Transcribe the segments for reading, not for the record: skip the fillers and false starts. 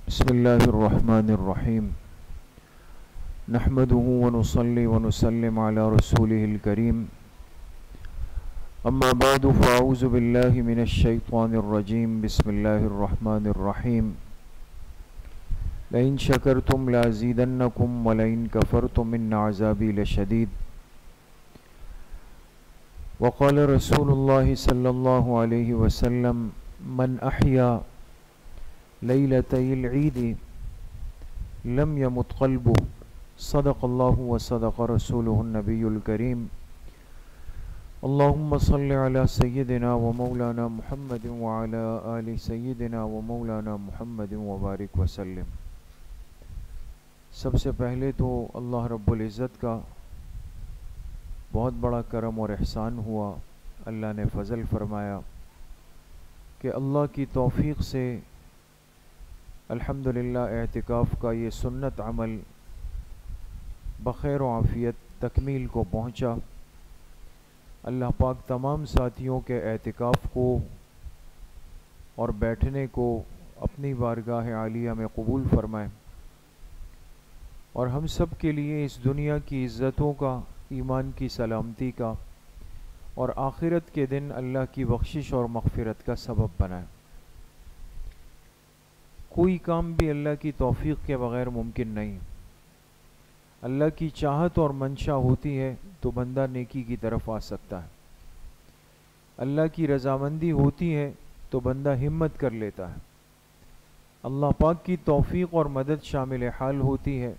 بسم اللہ الرحمن الرحیم نحمده ونصلي ونسلم على رسوله الكريم اما بعد فاعوذ باللہ من الشیطان الرجیم بسم اللہ الرحمن الرحیم لئن شکرتم لازیدنکم ولئن کفرتم ان عذابی لشدید وقال رسول اللہ صلی اللہ علیہ وسلم من احیا لیلتی العید لم یمت قلبہ صدق اللہ وصدق رسولہ النبی الکریم اللہم صل علی سیدنا و مولانا محمد وعلی آل سیدنا و مولانا محمد وبارک وسلم۔ سب سے پہلے تو اللہ رب العزت کا بہت بڑا کرم اور احسان ہوا، اللہ نے فضل فرمایا کہ اللہ کی توفیق سے الحمدللہ اعتکاف کا یہ سنت عمل بخیر و عافیت تکمیل کو پہنچا۔ اللہ پاک تمام ساتھیوں کے اعتکاف کو اور بیٹھنے کو اپنی بارگاہ عالیہ میں قبول فرمائے، اور ہم سب کے لیے اس دنیا کی عزتوں کا، ایمان کی سلامتی کا اور آخرت کے دن اللہ کی بخشش اور مغفرت کا سبب بنائے۔ کوئی کام بھی اللہ کی توفیق کے بغیر ممکن نہیں۔ اللہ کی چاہت اور منشا ہوتی ہے تو بندہ نیکی کی طرف آ سکتا ہے، اللہ کی رضامندی ہوتی ہے تو بندہ ہمت کر لیتا ہے، اللہ پاک کی توفیق اور مدد شامل حال ہوتی ہے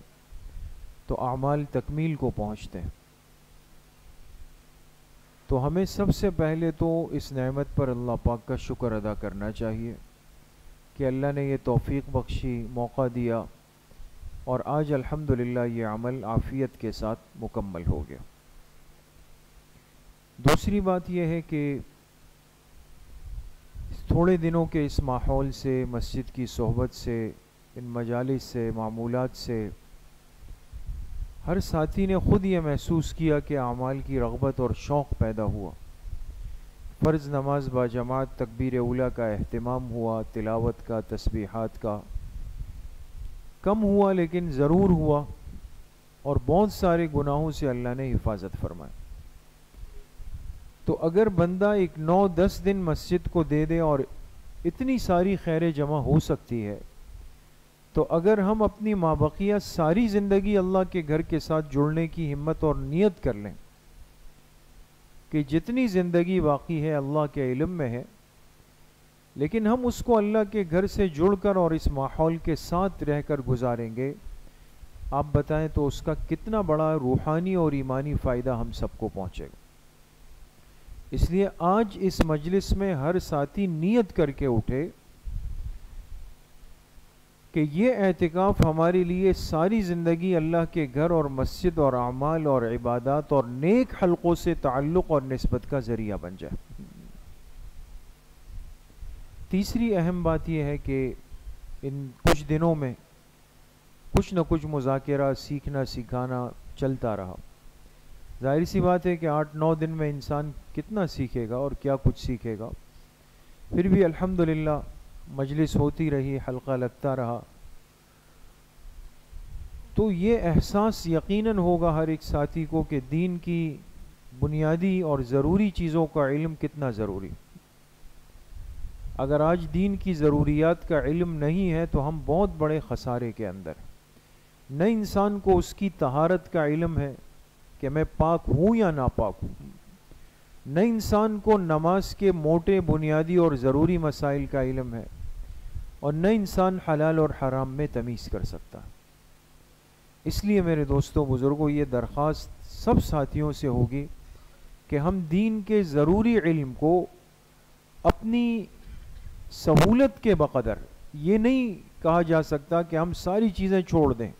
تو اعمال تکمیل کو پہنچتے ہیں۔ تو ہمیں سب سے پہلے تو اس نعمت پر اللہ پاک کا شکر ادا کرنا چاہیے کہ اللہ نے یہ توفیق بخشی، موقع دیا، اور آج الحمدللہ یہ عمل عافیت کے ساتھ مکمل ہو گیا۔ دوسری بات یہ ہے کہ تھوڑے دنوں کے اس ماحول سے، مسجد کی صحبت سے، ان مجالس سے، معمولات سے ہر ساتھی نے خود یہ محسوس کیا کہ اعمال کی رغبت اور شوق پیدا ہوا۔ فرض نماز با جماعت تکبیر اولیٰ کا اہتمام ہوا، تلاوت کا، تسبیحات کا کم ہوا لیکن ضرور ہوا، اور بہت سارے گناہوں سے اللہ نے حفاظت فرمائی۔ تو اگر بندہ ایک 9-10 دن مسجد کو دے دے اور اتنی ساری خیریں جمع ہو سکتی ہے، تو اگر ہم اپنی مابقیہ ساری زندگی اللہ کے گھر کے ساتھ جڑنے کی ہمت اور نیت کر لیں کہ جتنی زندگی باقی ہے اللہ کے علم میں ہے، لیکن ہم اس کو اللہ کے گھر سے جڑ کر اور اس ماحول کے ساتھ رہ کر گزاریں گے، آپ بتائیں تو اس کا کتنا بڑا روحانی اور ایمانی فائدہ ہم سب کو پہنچے گا۔ اس لیے آج اس مجلس میں ہر ساتھی نیت کر کے اٹھے کہ یہ اعتکاف ہمارے لیے ساری زندگی اللہ کے گھر اور مسجد اور اعمال اور عبادات اور نیک حلقوں سے تعلق اور نسبت کا ذریعہ بن جائے۔ تیسری اہم بات یہ ہے کہ ان کچھ دنوں میں کچھ نہ کچھ مذاکرہ، سیکھنا سکھانا چلتا رہا۔ ظاہر سی بات ہے کہ 8-9 دن میں انسان کتنا سیکھے گا اور کیا کچھ سیکھے گا، پھر بھی الحمدللہ مجلس ہوتی رہی، حلقہ لگتا رہا، تو یہ احساس یقیناً ہوگا ہر ایک ساتھی کو کہ دین کی بنیادی اور ضروری چیزوں کا علم کتنا ضروری۔ اگر آج دین کی ضروریات کا علم نہیں ہے تو ہم بہت بڑے خسارے کے اندر ہیں۔ نہ انسان کو اس کی طہارت کا علم ہے کہ میں پاک ہوں یا ناپاک ہوں، نہ انسان کو نماز کے موٹے بنیادی اور ضروری مسائل کا علم ہے، اور نہ انسان حلال اور حرام میں تمیز کر سکتا۔ اس لیے میرے دوستوں بزرگوں، یہ درخواست سب ساتھیوں سے ہوگی کہ ہم دین کے ضروری علم کو اپنی سہولت کے بقدر، یہ نہیں کہا جا سکتا کہ ہم ساری چیزیں چھوڑ دیں،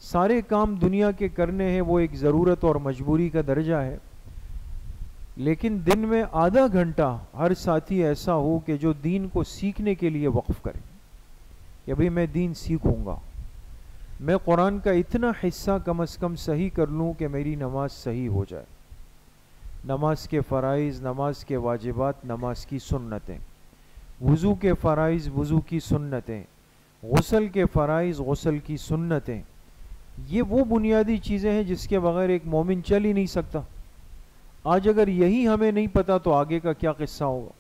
سارے کام دنیا کے کرنے ہیں، وہ ایک ضرورت اور مجبوری کا درجہ ہے، لیکن دن میں آدھا گھنٹہ ہر ساتھی ایسا ہو کہ جو دین کو سیکھنے کے لیے وقف کرے کہ بھئی میں دین سیکھوں گا، میں قرآن کا اتنا حصہ کم از کم صحیح کر لوں کہ میری نماز صحیح ہو جائے، نماز کے فرائض، نماز کے واجبات، نماز کی سنتیں، وضو کے فرائض، وضو کی سنتیں، غسل کے فرائض، غسل کی سنتیں، یہ وہ بنیادی چیزیں ہیں جس کے بغیر ایک مومن چل ہی نہیں سکتا. آج اگر یہی ہمیں نہیں پتا تو آگے کا کیا قصہ ہوگا.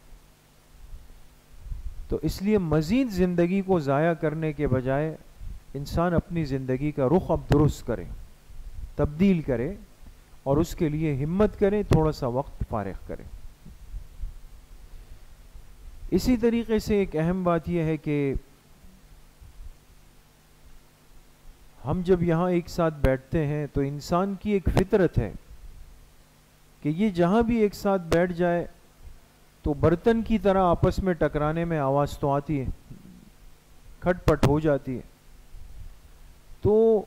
تو اس لیے مزید زندگی کو ضائع کرنے کے بجائے انسان اپنی زندگی کا رخ اب درست کرے، تبدیل کرے، اور اس کے لیے ہمت کرے، تھوڑا سا وقت فارغ کرے. اسی طریقے سے ایک اہم بات یہ ہے کہ ہم جب یہاں ایک ساتھ بیٹھتے ہیں تو انسان کی ایک فطرت ہے کہ یہ جہاں بھی ایک ساتھ بیٹھ جائے تو برتن کی طرح آپس میں ٹکرانے میں آواز تو آتی ہے، کھٹ پٹ ہو جاتی ہے. تو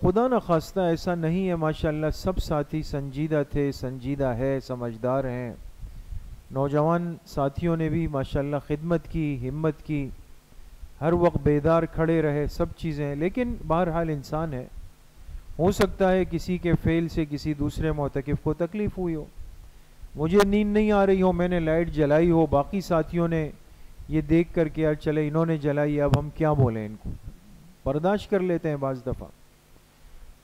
خدا نخواستہ ایسا نہیں ہے، ماشاءاللہ سب ساتھی سنجیدہ تھے، سنجیدہ ہے، سمجھدار ہیں. نوجوان ساتھیوں نے بھی ماشاءاللہ خدمت کی، ہمت کی، ہر وقت بیدار کھڑے رہے، سب چیزیں ہیں. لیکن بہرحال انسان ہے، ہو سکتا ہے کسی کے فعل سے کسی دوسرے معتکف کو تکلیف ہوئی ہو. مجھے نیند نہیں آ رہی ہو، میں نے لائٹ جلائی ہو، باقی ساتھیوں نے یہ دیکھ کر کے یار چلے انہوں نے جلائی، اب ہم کیا بولیں ان کو، برداشت کر لیتے ہیں بعض دفعہ.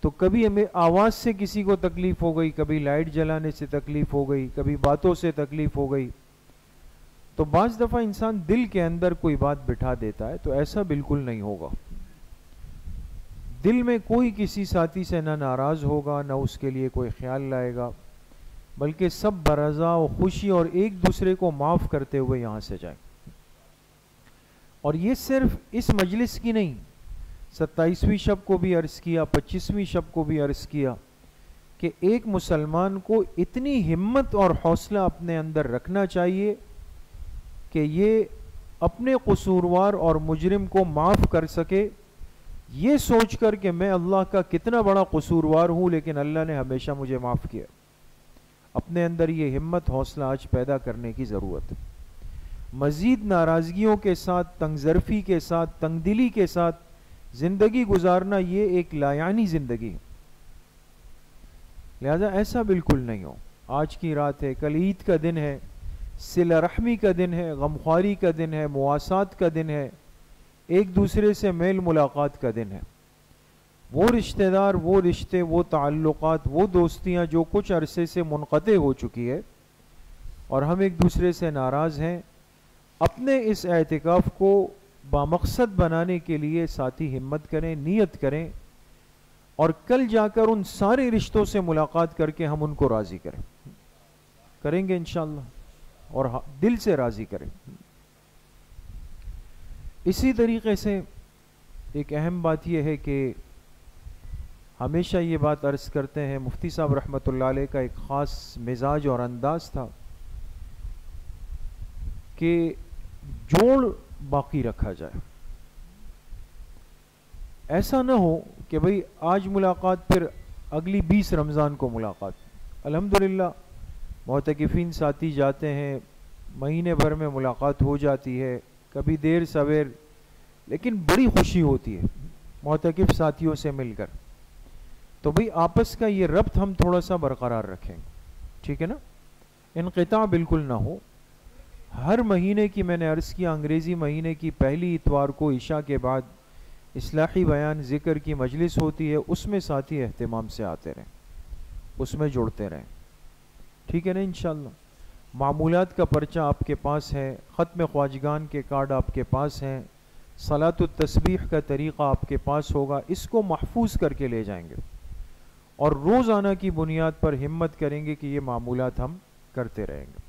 تو کبھی ہمیں آواز سے کسی کو تکلیف ہو گئی، کبھی لائٹ جلانے سے تکلیف ہو گئی، کبھی باتوں سے تکلیف ہو گئی. تو بعض دفعہ انسان دل کے اندر کوئی بات بٹھا دیتا ہے، تو ایسا بالکل نہیں ہوگا. دل میں کوئی کسی ساتھی سے نہ ناراض ہوگا، نہ اس کے لیے کوئی خیال لائے گا، بلکہ سب برضا و خوشی اور ایک دوسرے کو معاف کرتے ہوئے یہاں سے جائیں. اور یہ صرف اس مجلس کی نہیں، 27ویں شب کو بھی عرض کیا، 25ویں شب کو بھی عرض کیا کہ ایک مسلمان کو اتنی ہمت اور حوصلہ اپنے اندر رکھنا چاہیے کہ یہ اپنے قصوروار اور مجرم کو معاف کر سکے، یہ سوچ کر کہ میں اللہ کا کتنا بڑا قصوروار ہوں لیکن اللہ نے ہمیشہ مجھے معاف کیا. اپنے اندر یہ ہمت حوصلہ آج پیدا کرنے کی ضرورت ہے. مزید ناراضگیوں کے ساتھ، تنگ ظرفی کے ساتھ، تنگ دلی کے ساتھ زندگی گزارنا یہ ایک لایعنی زندگی ہے. لہذا ایسا بالکل نہیں ہو. آج کی رات ہے، کل عید کا دن ہے، صلہ رحمی کا دن ہے، غمخواری کا دن ہے، مواسات کا دن ہے، ایک دوسرے سے میل ملاقات کا دن ہے. وہ رشتہ دار، وہ رشتے، وہ تعلقات، وہ دوستیاں جو کچھ عرصے سے منقطع ہو چکی ہے اور ہم ایک دوسرے سے ناراض ہیں، اپنے اس اعتکاف کو بامقصد بنانے کے لیے ساتھی ہمت کریں، نیت کریں، اور کل جا کر ان سارے رشتوں سے ملاقات کر کے ہم ان کو راضی کریں گے انشاءاللہ، اور دل سے راضی کریں. اسی طریقے سے ایک اہم بات یہ ہے کہ ہمیشہ یہ بات عرض کرتے ہیں، مفتی صاحب رحمۃ اللہ علیہ کا ایک خاص مزاج اور انداز تھا کہ جوڑ باقی رکھا جائے. ایسا نہ ہو کہ بھئی آج ملاقات پھر اگلی 20 رمضان کو ملاقات. الحمدللہ معتکفین ساتھی جاتے ہیں، مہینے بھر میں ملاقات ہو جاتی ہے، کبھی دیر سویر، لیکن بڑی خوشی ہوتی ہے معتکف ساتھیوں سے مل کر. تو بھئی آپس کا یہ ربط ہم تھوڑا سا برقرار رکھیں، ٹھیک ہے نا، انقطاع بالکل نہ ہو. ہر مہینے کی، میں نے عرض کیا، انگریزی مہینے کی پہلی اتوار کو عشاء کے بعد اصلاحی بیان ذکر کی مجلس ہوتی ہے، اس میں ساتھی اہتمام سے آتے رہیں، اس میں جڑتے رہیں، ٹھیک ہے نا انشاءاللہ. معمولات کا پرچہ آپ کے پاس ہے، ختم خواجگان کے کارڈ آپ کے پاس ہیں، صلاۃ التسبیح کا طریقہ آپ کے پاس ہوگا، اس کو محفوظ کر کے لے جائیں گے اور روزانہ کی بنیاد پر ہمت کریں گے کہ یہ معمولات ہم کرتے رہیں گے.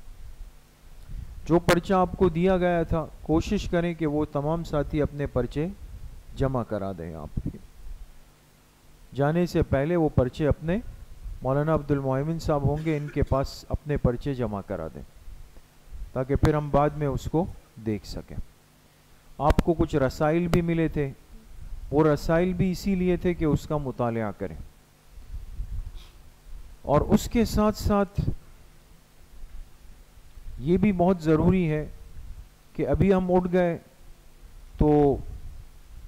جو پرچہ آپ کو دیا گیا تھا کوشش کریں کہ وہ تمام ساتھی اپنے پرچے جمع کرا دیں. آپ جانے سے پہلے وہ پرچے اپنے، مولانا عبد المعمن صاحب ہوں گے، ان کے پاس اپنے پرچے جمع کرا دیں تاکہ پھر ہم بعد میں اس کو دیکھ سکیں. آپ کو کچھ رسائل بھی ملے تھے، وہ رسائل بھی اسی لیے تھے کہ اس کا مطالعہ کریں. اور اس کے ساتھ ساتھ یہ بھی بہت ضروری ہے کہ ابھی ہم اٹھ گئے تو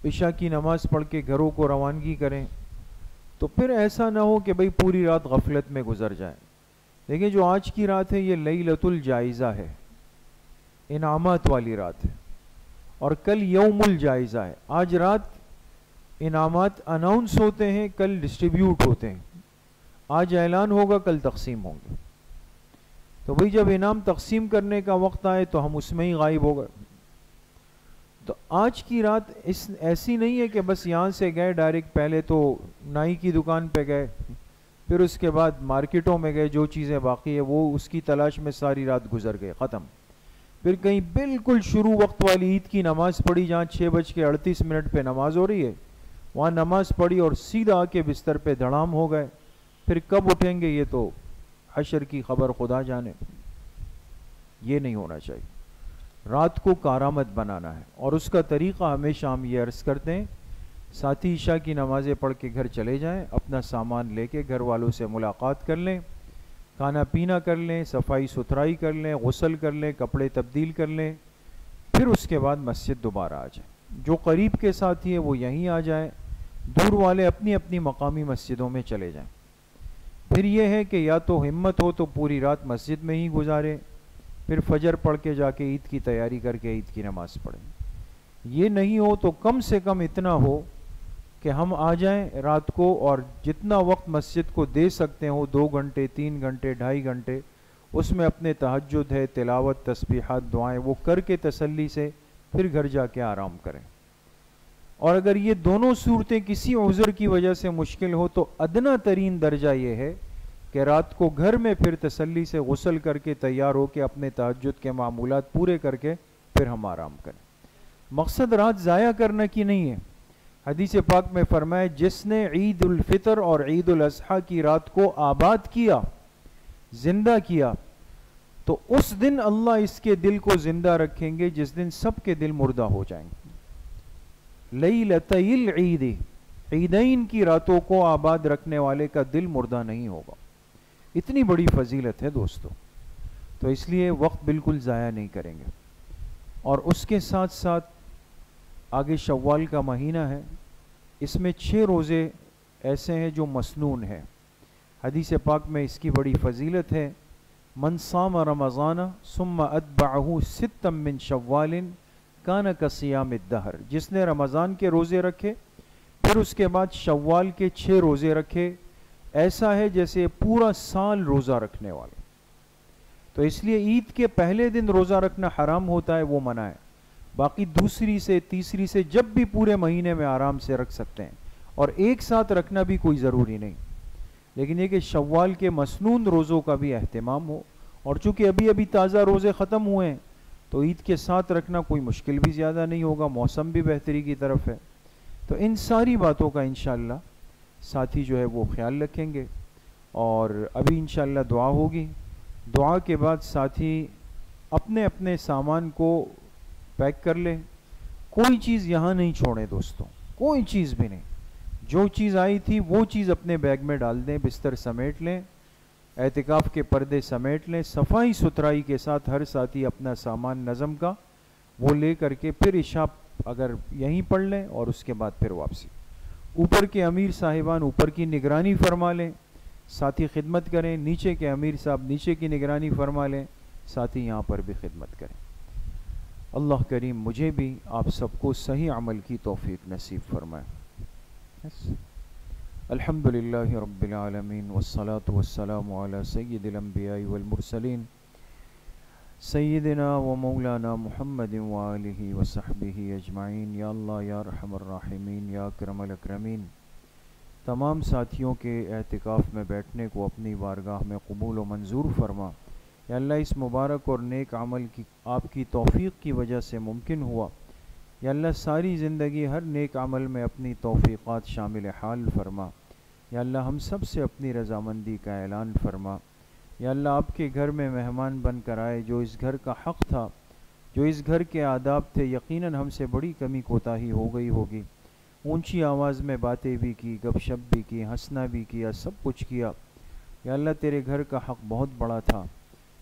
عشاء کی نماز پڑھ کے گھروں کو روانگی کریں، تو پھر ایسا نہ ہو کہ بھئی پوری رات غفلت میں گزر جائے. دیکھیں جو آج کی رات ہے یہ لیلۃ الجائزہ ہے، انعامات والی رات ہے، اور کل یوم الجائزہ ہے. آج رات انعامات اناؤنس ہوتے ہیں، کل ڈسٹریبیوٹ ہوتے ہیں. آج اعلان ہوگا، کل تقسیم ہوں گے. تو وہی جب انعام تقسیم کرنے کا وقت آئے تو ہم اس میں ہی غائب ہو گئے. تو آج کی رات ایسی نہیں ہے کہ بس یہاں سے گئے ڈائریکٹ، پہلے تو نائی کی دکان پہ گئے، پھر اس کے بعد مارکیٹوں میں گئے، جو چیزیں باقی ہے وہ اس کی تلاش میں ساری رات گزر گئے، ختم. پھر کہیں بالکل شروع وقت والی عید کی نماز پڑھی، جہاں 6:38 پہ نماز ہو رہی ہے، وہاں نماز پڑھی اور سیدھا آ کے بستر پہ دھڑام ہو گئے. پھر کب اٹھیں گے یہ تو حشر کی خبر خدا جانے. یہ نہیں ہونا چاہیے. رات کو کارآمد بنانا ہے، اور اس کا طریقہ ہمیشہ ہم یہ عرض کرتے ہیں، ساتھی عشاء کی نمازیں پڑھ کے گھر چلے جائیں، اپنا سامان لے کے گھر والوں سے ملاقات کر لیں، کھانا پینا کر لیں، صفائی ستھرائی کر لیں، غسل کر لیں، کپڑے تبدیل کر لیں، پھر اس کے بعد مسجد دوبارہ آ جائیں. جو قریب کے ساتھی ہیں وہ یہیں آ جائیں، دور والے اپنی اپنی مقامی مسجدوں میں چلے جائیں. پھر یہ ہے کہ یا تو ہمت ہو تو پوری رات مسجد میں ہی گزاریں، پھر فجر پڑھ کے جا کے عید کی تیاری کر کے عید کی نماز پڑھیں. یہ نہیں ہو تو کم سے کم اتنا ہو کہ ہم آ جائیں رات کو، اور جتنا وقت مسجد کو دے سکتے ہوں، 2 گھنٹے 3 گھنٹے 2.5 گھنٹے، اس میں اپنے تہجد ہے، تلاوت، تسبیحات، دعائیں وہ کر کے تسلی سے پھر گھر جا کے آرام کریں. اور اگر یہ دونوں صورتیں کسی عذر کی وجہ سے مشکل ہو تو ادنا ترین درجہ یہ ہے کہ رات کو گھر میں پھر تسلی سے غسل کر کے تیار ہو کے اپنے تہجد کے معمولات پورے کر کے پھر ہم آرام کریں. مقصد رات ضائع کرنے کی نہیں ہے. حدیث پاک میں فرمایا، جس نے عید الفطر اور عید الاضحیٰ کی رات کو آباد کیا، زندہ کیا، تو اس دن اللہ اس کے دل کو زندہ رکھیں گے جس دن سب کے دل مردہ ہو جائیں گے. لیلتی العید، عیدین کی راتوں کو آباد رکھنے والے کا دل مردہ نہیں ہوگا. اتنی بڑی فضیلت ہے دوستو. تو اس لیے وقت بالکل ضائع نہیں کریں گے. اور اس کے ساتھ ساتھ آگے شوال کا مہینہ ہے، اس میں 6 روزے ایسے ہیں جو مسنون ہیں. حدیث پاک میں اس کی بڑی فضیلت ہے، من صام رمضان ثم اتبعہ 6 من شوال کان کصیام الدہر. جس نے رمضان کے روزے رکھے پھر اس کے بعد شوال کے 6 روزے رکھے، ایسا ہے جیسے پورا سال روزہ رکھنے والے. تو اس لیے عید کے پہلے دن روزہ رکھنا حرام ہوتا ہے، وہ منع ہے. باقی دوسری سے تیسری سے جب بھی پورے مہینے میں آرام سے رکھ سکتے ہیں، اور ایک ساتھ رکھنا بھی کوئی ضروری نہیں. لیکن یہ کہ شوال کے مسنون روزوں کا بھی اہتمام ہو. اور چونکہ ابھی ابھی تازہ روزے ختم ہوئے ہیں تو عید کے ساتھ رکھنا کوئی مشکل بھی زیادہ نہیں ہوگا، موسم بھی بہتری کی طرف ہے. تو ان ساری باتوں کا انشاءاللہ ساتھی جو ہے وہ خیال رکھیں گے. اور ابھی انشاءاللہ دعا ہوگی. دعا کے بعد ساتھی اپنے اپنے سامان کو پیک کر لیں. کوئی چیز یہاں نہیں چھوڑیں دوستوں، کوئی چیز بھی نہیں. جو چیز آئی تھی وہ چیز اپنے بیگ میں ڈال دیں، بستر سمیٹ لیں، اعتکاف کے پردے سمیٹ لیں. صفائی ستھرائی کے ساتھ ہر ساتھی اپنا سامان نظم کا وہ لے کر کے پھر عشاء اگر یہیں پڑھ لیں اور اس کے بعد پھر واپسی. اوپر کے امیر صاحبان اوپر کی نگرانی فرما لیں، ساتھی خدمت کریں. نیچے کے امیر صاحب نیچے کی نگرانی فرما لیں، ساتھی یہاں پر بھی خدمت کریں. اللہ کریم مجھے بھی آپ سب کو صحیح عمل کی توفیق نصیب فرمائے. الحمدللہ رب العالمین والصلاة والسلام علی سید الانبیاء والمرسلین سیدنا و مولانا محمد وآلہ وصحبہ اجمعین. یا اللہ یا ارحم الراحمین یا اکرم الاکرمین، تمام ساتھیوں کے اعتکاف میں بیٹھنے کو اپنی بارگاہ میں قبول و منظور فرما. یا اللہ اس مبارک اور نیک عمل کی آپ کی توفیق کی وجہ سے ممکن ہوا. یا اللہ ساری زندگی ہر نیک عمل میں اپنی توفیقات شامل حال فرما. یا اللہ ہم سب سے اپنی رضامندی کا اعلان فرما. یا اللہ آپ کے گھر میں مہمان بن کر آئے، جو اس گھر کا حق تھا، جو اس گھر کے آداب تھے، یقیناً ہم سے بڑی کمی کوتاہی ہو گئی ہوگی. اونچی آواز میں باتیں بھی کی، گپ شپ بھی کی، ہنسنا بھی کیا، سب کچھ کیا. یا اللہ تیرے گھر کا حق بہت بڑا تھا.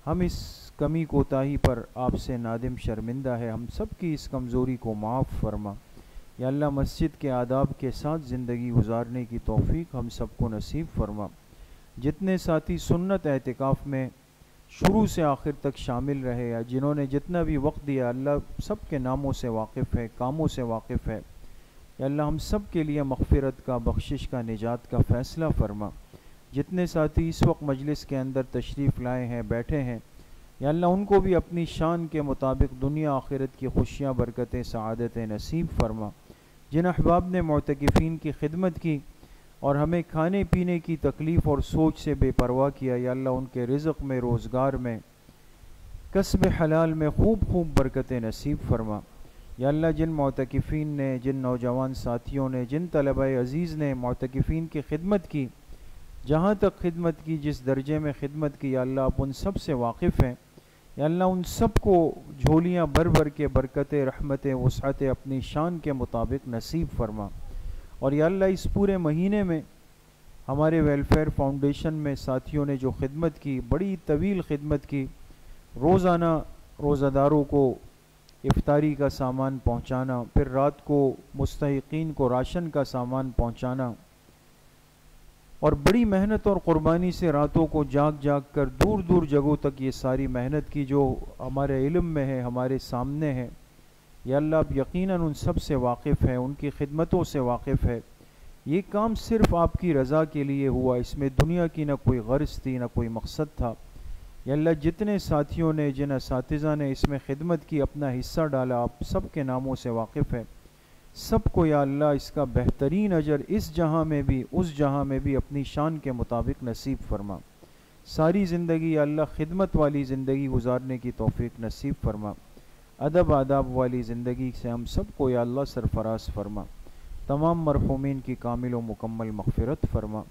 ہم اس کمی کوتاہی پر آپ سے نادم شرمندہ ہے. ہم سب کی اس کمزوری کو معاف فرما. یا اللہ مسجد کے آداب کے ساتھ زندگی گزارنے کی توفیق ہم سب کو نصیب فرما. جتنے ساتھی سنت اعتکاف میں شروع سے آخر تک شامل رہے، یا جنہوں نے جتنا بھی وقت دیا، اللہ سب کے ناموں سے واقف ہے، کاموں سے واقف ہے۔ یا اللہ ہم سب کے لیے مغفرت کا، بخشش کا، نجات کا فیصلہ فرما۔ جتنے ساتھی اس وقت مجلس کے اندر تشریف لائے ہیں، بیٹھے ہیں، یا اللہ ان کو بھی اپنی شان کے مطابق دنیا آخرت کی خوشیاں، برکتیں، سعادتیں نصیب فرما۔ جن احباب نے معتکفین کی خدمت کی اور ہمیں کھانے پینے کی تکلیف اور سوچ سے بے پرواہ کیا، یا اللہ ان کے رزق میں، روزگار میں، کسب حلال میں خوب خوب برکتیں نصیب فرما۔ یا اللہ جن معتکفین نے، جن نوجوان ساتھیوں نے، جن طلبہ عزیز نے معتکفین کی خدمت کی، جہاں تک خدمت کی، جس درجے میں خدمت کی، یا اللہ آپ ان سب سے واقف ہیں۔ یا اللہ ان سب کو جھولیاں بھر بھر کے برکتیں، رحمتیں، وسعتیں اپنی شان کے مطابق نصیب فرما۔ اور یا اللہ اس پورے مہینے میں ہمارے ویلفیئر فاؤنڈیشن میں ساتھیوں نے جو خدمت کی، بڑی طویل خدمت کی، روزانہ روزہ داروں کو افطاری کا سامان پہنچانا، پھر رات کو مستحقین کو راشن کا سامان پہنچانا، اور بڑی محنت اور قربانی سے راتوں کو جاگ جاگ کر دور دور جگہوں تک یہ ساری محنت کی جو ہمارے علم میں ہے، ہمارے سامنے ہے۔ یا اللہ آپ یقیناً ان سب سے واقف ہیں، ان کی خدمتوں سے واقف ہے۔ یہ کام صرف آپ کی رضا کے لیے ہوا، اس میں دنیا کی نہ کوئی غرض تھی، نہ کوئی مقصد تھا۔ یا اللہ جتنے ساتھیوں نے، جن اساتذہ نے اس میں خدمت کی، اپنا حصہ ڈالا، آپ سب کے ناموں سے واقف ہے۔ سب کو یا اللہ اس کا بہترین اجر اس جہاں میں بھی، اس جہاں میں بھی اپنی شان کے مطابق نصیب فرما۔ ساری زندگی یا اللہ خدمت والی زندگی گزارنے کی توفیق نصیب فرما۔ ادب آداب والی زندگی سے ہم سب کو یا اللہ سرفراز فرما۔ تمام مرحومین کی کامل و مکمل مغفرت فرما۔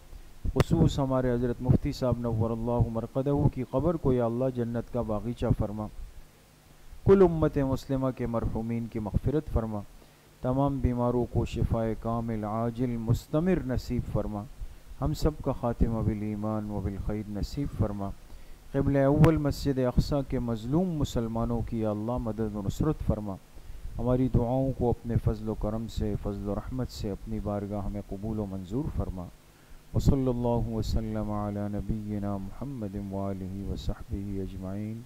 خصوص ہمارے حضرت مفتی صاحب نور اللہ مرقدہ کی قبر کو یا اللہ جنت کا باغیچہ فرما۔ کل امت مسلمہ کے مرحومین کی مغفرت فرما۔ تمام بیماروں کو شفائے کامل عاجل مستمر نصیب فرما۔ ہم سب کا خاتمہ بالایمان و بالخیر نصیب فرما۔ قبلہ اول مسجد اقصی کے مظلوم مسلمانوں کی یا اللہ مدد و نصرت فرما۔ ہماری دعاؤں کو اپنے فضل و کرم سے، فضل و رحمت سے اپنی بارگاہ میں قبول و منظور فرما۔ وصلی اللہ وسلم علی نبینا محمد وآلہ وصحبہ اجمعین۔